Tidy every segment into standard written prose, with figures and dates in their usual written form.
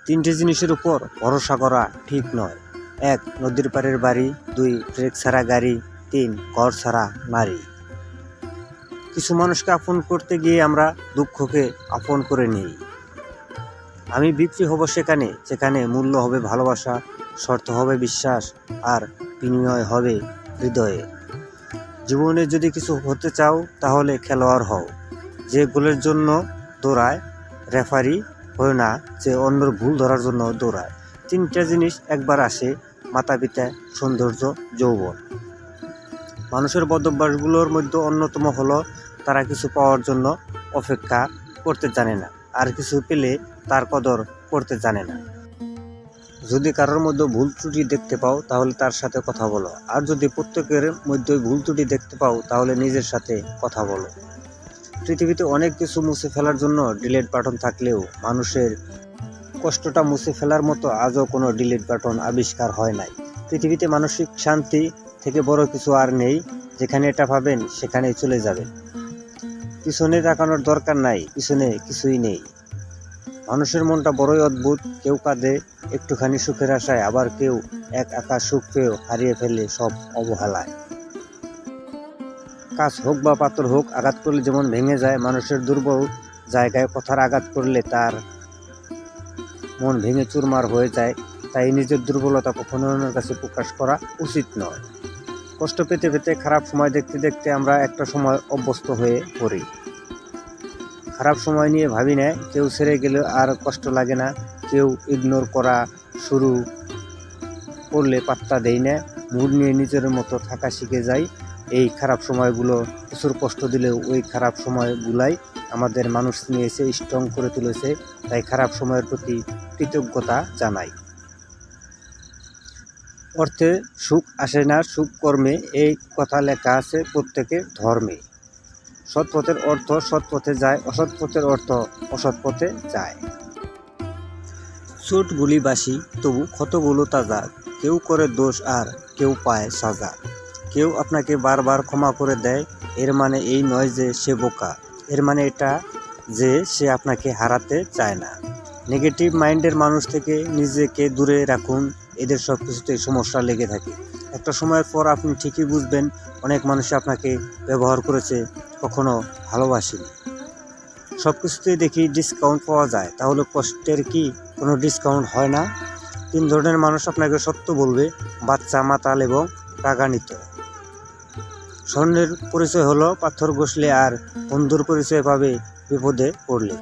তিনটে জিনিসের উপর ভরসা করা ঠিক নয়। ১. নদীর পাড়ের বাড়ি। ২. ব্রেক ছাড়া গাড়ি। ৩. ঘর ছাড়া নারী। কিছু মানুষকে আপন করতে গিয়ে আমরা দুঃখকে আপন করে নিই। আমি বিক্রি হব যেখানে মূল্য হবে ভালোবাসা, শর্ত হবে বিশ্বাস, আর বিনিময় হবে হৃদয়ে। জীবনে যদি কিছু হতে চাও তাহলে খেলোয়াড় হও, যে গোলের জন্য দৌড়ায়, রেফারি হয় না যে অন্যর ভুল ধরার জন্য দৌড়ায়। তিনটা জিনিস একবার আসে: মাতা পিতা, সৌন্দর্য, যৌবন। মানুষের বদভ্যাসগুলোর মধ্যে অন্যতম হলো তারা কিছু পাওয়ার জন্য অপেক্ষা করতে জানে না, আর কিছু পেলে তার কদর করতে জানে না। যদি কারোর মধ্যে ভুল ত্রুটি দেখতে পাও তাহলে তার সাথে কথা বলো, আর যদি প্রত্যেকের মধ্যে ভুল ত্রুটি দেখতে পাও তাহলে নিজের সাথে কথা বলো। পৃথিবীতে অনেক কিছু মুছে ফেলার জন্য ডিলিট বাটন থাকলেও মানুষের কষ্টটা মুছে ফেলার মতো আজও কোনো ডিলিট বাটন আবিষ্কার হয় নাই। পৃথিবীতে মানসিক শান্তি থেকে বড় কিছু আর নেই। যেখানে এটা পাবেন সেখানেই চলে যাবেন। পিছনে তাকানোর দরকার নাই, পিছনে কিছুই নেই। মানুষের মনটা বড়ই অদ্ভুত। কেউ কাঁদে একটুখানি সুখের আশায়, আবার কেউ এক আকাশ সুখ পেয়েও হারিয়ে ফেলে সব অবহেলায়। কাজ হোক বা পাথর হোক, আঘাত করলে যেমন ভেঙে যায়, মানুষের দুর্বল জায়গায় কথার আঘাত করলে তার মন ভেঙে চুরমার হয়ে যায়। তাই নিজের দুর্বলতা কখনো অন্যের কাছে প্রকাশ করা উচিত নয়। কষ্ট পেতে পেতে, খারাপ সময় দেখতে দেখতে আমরা একটা সময় অভ্যস্ত হয়ে পড়ি। খারাপ সময় নিয়ে ভাবি না, কেউ ছেড়ে গেলে আর কষ্ট লাগে না, কেউ ইগনোর করা শুরু করলে পাত্তা দেই না, মুড নিয়ে নিজের মতো থাকা শিখে যাই। এই খারাপ সময়গুলো প্রচুর কষ্ট দিলেও ওই খারাপ সময়গুলাই আমাদের মানুষ নিয়েছে, স্ট্রং করে তুলেছে। তাই খারাপ সময়ের প্রতি কৃতজ্ঞতা জানাই। অর্থে সুখ আসে না, সুখ কর্মে, এই কথা লেখা আছে প্রত্যেকের ধর্মে। সৎ পথের অর্থ সৎ পথে যায়, অসৎ পথের অর্থ অসৎ পথে যায়। চোটগুলি বাসি তবু ক্ষতগুলো তাজা। কেউ করে দোষ আর কেউ পায় সাজা। কেউ আপনাকে বারবার ক্ষমা করে দেয়, এর মানে এই নয় যে সে বোকা, এর মানে এটা যে সে আপনাকে হারাতে চায় না। নেগেটিভ মাইন্ডের মানুষ থেকে নিজেকে দূরে রাখুন, এদের সব কিছুতেই সমস্যা লেগে থাকে। একটা সময়ের পর আপনি ঠিকই বুঝবেন অনেক মানুষ আপনাকে ব্যবহার করেছে, কখনো ভালোবাসেনি। সব কিছুতেই দেখি ডিসকাউন্ট পাওয়া যায়, তাহলে কষ্টের কি কোনো ডিসকাউন্ট হয় না? 3 ধরনের মানুষ আপনাকে সত্য বলবে: বাচ্চা, মাতাল এবং রাগান্বিত। স্বর্ণের পরিচয় হলো পাথর ঘষলে, আর বন্ধুর পরিচয় পাবে বিপদে পড়লে।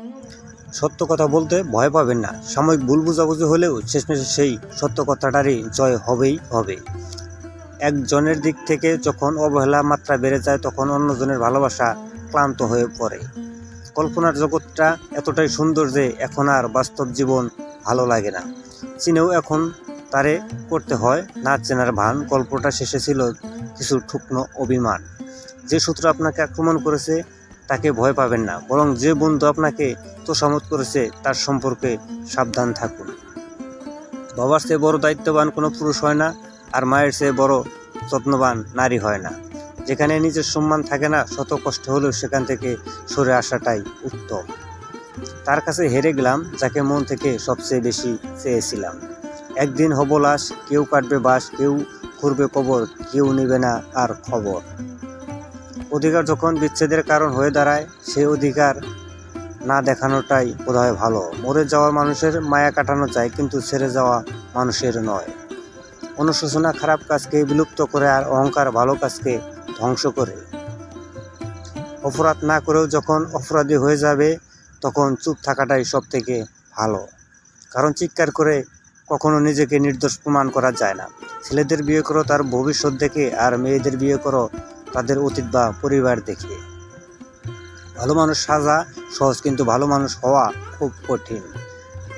সত্য কথা বলতে ভয় পাবেন না। সাময়িক ভুল বোঝাবুঝি হলেও শেষমেশে সেই সত্য কথাটারই জয় হবেই হবে। একজনের দিক থেকে যখন অবহেলার মাত্রা বেড়ে যায়, তখন অন্যজনের ভালোবাসা ক্লান্ত হয়ে পড়ে। কল্পনার জগৎটা এতটাই সুন্দর যে এখন আর বাস্তব জীবন ভালো লাগে না। চিনেও এখন তারে করতে হয় না চেনার ভান। গল্পটা শেষে ছিল কিছু ঠুকনো অভিমান। যে শত্রু আপনাকে আক্রমণ করেছে তাকে ভয় পাবেন না, বরং যে বন্ধু আপনাকে তোষামত করেছে তার সম্পর্কে সাবধান থাকুন। বাবার চেয়ে বড় দায়িত্ববান কোনো পুরুষ হয় না, আর মায়ের চেয়ে বড় যত্নবান নারী হয় না। যেখানে নিজের সম্মান থাকে না, শত কষ্ট হলেও সেখান থেকে সরে আসাটাই উত্তম। তার কাছে হেরে গেলাম যাকে মন থেকে সবচেয়ে বেশি চেয়েছিলাম। একদিন হব লাশ, কেউ কাটবে বাঁশ, কেউ খুঁড়বে কবর, কেউ নেবে না আর খবর। অধিকার যখন বিচ্ছেদের কারণ হয়ে দাঁড়ায়, সেই অধিকার না দেখানোটাই বোধহয় ভালো। মরে যাওয়া মানুষের মায়া কাটানো যায়, কিন্তু ছেড়ে যাওয়া মানুষের নয়। অনুশোচনা খারাপ কাজকে বিলুপ্ত করে, আর অহংকার ভালো কাজকে ধ্বংস করে। অপরাধ না করেও যখন অপরাধী হয়ে যাবে, তখন চুপ থাকাটাই সব থেকে ভালো। কারণ চিৎকার করে কখনো নিজেকে নির্দোষ প্রমাণ করা যায় না। ছেলেদের বিয়ে করো তার ভবিষ্যৎ দেখে, আর মেয়েদের বিয়ে করো তাদের অতীত বা পরিবার দেখে। ভালো মানুষ সাজা সহজ, কিন্তু ভালো মানুষ হওয়া খুব কঠিন।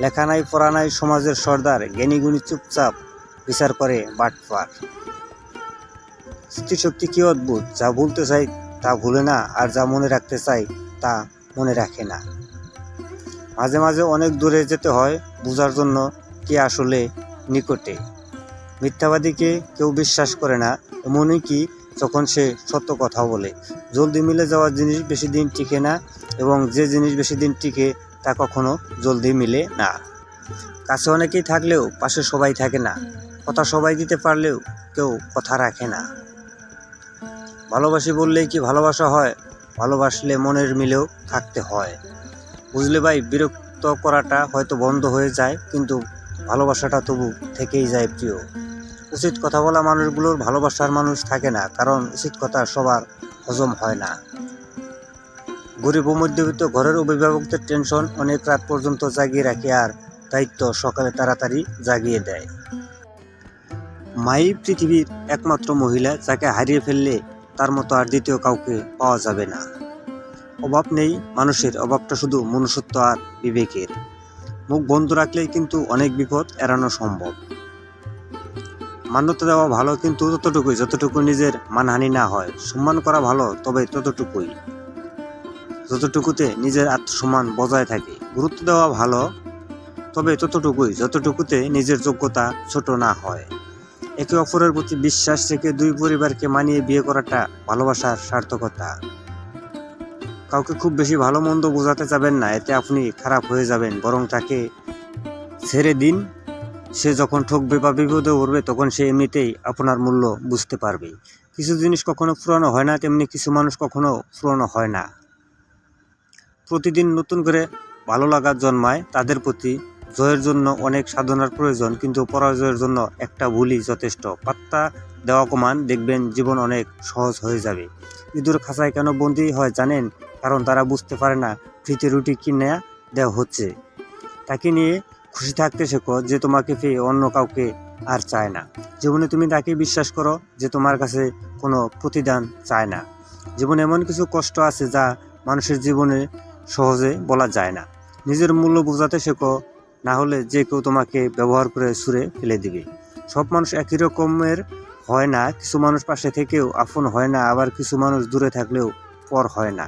লেখা নাই পড়া নাই সমাজের সর্দার, জ্ঞানীগুণী চুপচাপ বিচার করে বাটপার। স্মৃতিশক্তি কি অদ্ভুত! যা ভুলতে চাই তা ভুলে না, আর যা মনে রাখতে চাই তা মনে রাখে না। মাঝে মাঝে অনেক দূরে যেতে হয় বোঝার জন্য কে আসলে নিকটে। মিথ্যাবাদীকে কেউ বিশ্বাস করে না, এমনই কি যখন সে সত্য কথা বলে। জলদি মিলে যাওয়া জিনিস বেশি দিন টিকে না, এবং যে জিনিস বেশি দিন টিকে তা কখনো জলদি মিলে না। কাছে অনেকেই থাকলেও পাশে সবাই থাকে না। কথা সবাই দিতে পারলেও কেউ কথা রাখে না। ভালোবাসি বললেই কি ভালোবাসা হয়? ভালোবাসলে মনের মিলেও থাকতে হয়। বুঝলে ভাই, বিরক্ত করাটা হয়তো বন্ধ হয়ে যায়, কিন্তু ভালোবাসাটা তবু থেকেই যায় প্রিয়। উচিত কথা বলা মানুষগুলোর ভালোবাসার মানুষ থাকে না, কারণ উচিত কথা সবার হজম হয় না। গরিব ও মধ্যবিত্ত ঘরের অভিভাবকদের টেনশন অনেক রাত পর্যন্ত জাগিয়ে রাখে, আর দায়িত্ব সকালে তাড়াতাড়ি জাগিয়ে দেয়। মাই পৃথিবীর একমাত্র মহিলা যাকে হারিয়ে ফেললে তার মতো আর দ্বিতীয় কাউকে পাওয়া যাবে না। অভাব নেই মানুষের, অভাবটা শুধু মনুষ্যত্ব আর বিবেকের। মুখ বন্ধ রাখলেই কিন্তু অনেক বিপদ এড়ানো সম্ভব। মান্যতা দেওয়া ভালো, কিন্তু ততটুকুই যতটুকু নিজের মানহানি না হয়। সম্মান করা ভালো, তবে ততটুকুই যতটুকুতে নিজের আত্মসম্মান বজায় থাকে। গুরুত্ব দেওয়া ভালো, তবে ততটুকুই যতটুকুতে নিজের যোগ্যতা ছোট না হয়। একে অপরের প্রতি বিশ্বাস রেখে দুই পরিবারকে মানিয়ে বিয়ে করাটা ভালোবাসার সার্থকতা। কাউকে খুব বেশি ভালো মন্দ বোঝাতে যাবেন না, এতে আপনি খারাপ হয়ে যাবেন। বরং তাকে ছেড়ে দিন। সে যখন ঠকবে বা বিপদে পড়বে, তখন সে এমনিতেই আপনার মূল্য বুঝতে পারবে। কিছু জিনিস কখনো পুরানো হয় না, তেমনি কিছু মানুষ কখনো পুরানো হয় না। প্রতিদিন নতুন করে ভালো লাগা জন্মায় তাদের প্রতি। জয়ের জন্য অনেক সাধনার প্রয়োজন, কিন্তু পরাজয়ের জন্য একটা ভুলই যথেষ্ট। পাত্তা দেওয়া কমান, দেখবেন জীবন অনেক সহজ হয়ে যাবে। ইঁদুর খাঁচায় কেন বন্দী হয় জানেন? কারণ তারা বুঝতে পারে না ফ্রিতে রুটি কিনে দেওয়া হচ্ছে। তাকে নিয়ে খুশি থাকতে শেখো, যে তোমাকে পেয়ে অন্য কাউকে আর চায় না। জীবনে তুমি তাকে বিশ্বাস করো, যে তোমার কাছে কোনো প্রতিদান চায় না। জীবনে এমন কিছু কষ্ট আছে যা মানুষের জীবনে সহজে বলা যায় না। নিজের মূল্য বোঝাতে শেখো, না হলে যে কেউ তোমাকে ব্যবহার করে ছুঁড়ে ফেলে দিবে। সব মানুষ একই রকমের হয় না। কিছু মানুষ পাশে থেকেও আপন হয় না, আবার কিছু মানুষ দূরে থাকলেও পর হয় না।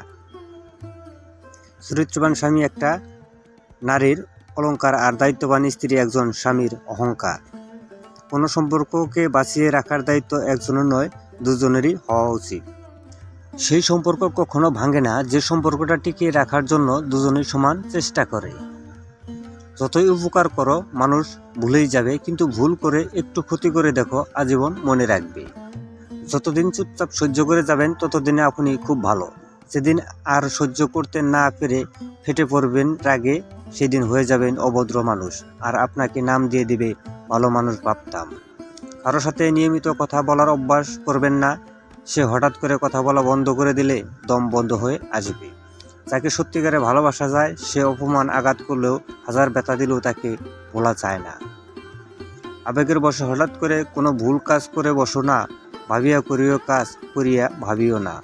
চরিত্রবান স্বামী একটা নারীর অলংকার, আর দায়িত্ববান স্ত্রী একজন স্বামীর অহংকার। কোনো সম্পর্ককে বাঁচিয়ে রাখার দায়িত্ব একজনের নয়, দুজনেরই হওয়া উচিত। সেই সম্পর্ক কখনো ভাঙে না যে সম্পর্কটা টিকিয়ে রাখার জন্য দুজনেই সমান চেষ্টা করে। যতই উপকার করো মানুষ ভুলেই যাবে, কিন্তু ভুল করে একটু ক্ষতি করে দেখো, আজীবন মনে রাখবে। যতদিন চুপচাপ সহ্য করে যাবেন, ততদিনে আপনি খুব ভালো। যেদিন আর সহ্য করতে না পেরে ফেটে পড়বেন রাগে, সেদিন হয়ে যাবেন অভদ্র মানুষ, আর আপনাকে নাম দিয়ে দিবে ভালো মানুষ ভাবতাম। কারোর সাথে নিয়মিত কথা বলার অভ্যাস করবেন না। সে হঠাৎ করে কথা বলা বন্ধ করে দিলে দম বন্ধ হয়ে আসবে। যাকে সত্যিকারে ভালোবাসা যায়, সে অপমান আঘাত করলেও, হাজার ব্যথা দিলেও তাকে ভোলা যায় না। আবেগের বশে হঠাৎ করে কোনো ভুল কাজ করে বসো না। ভাবিয়া করিও কাজ, করিয়া ভাবিও না।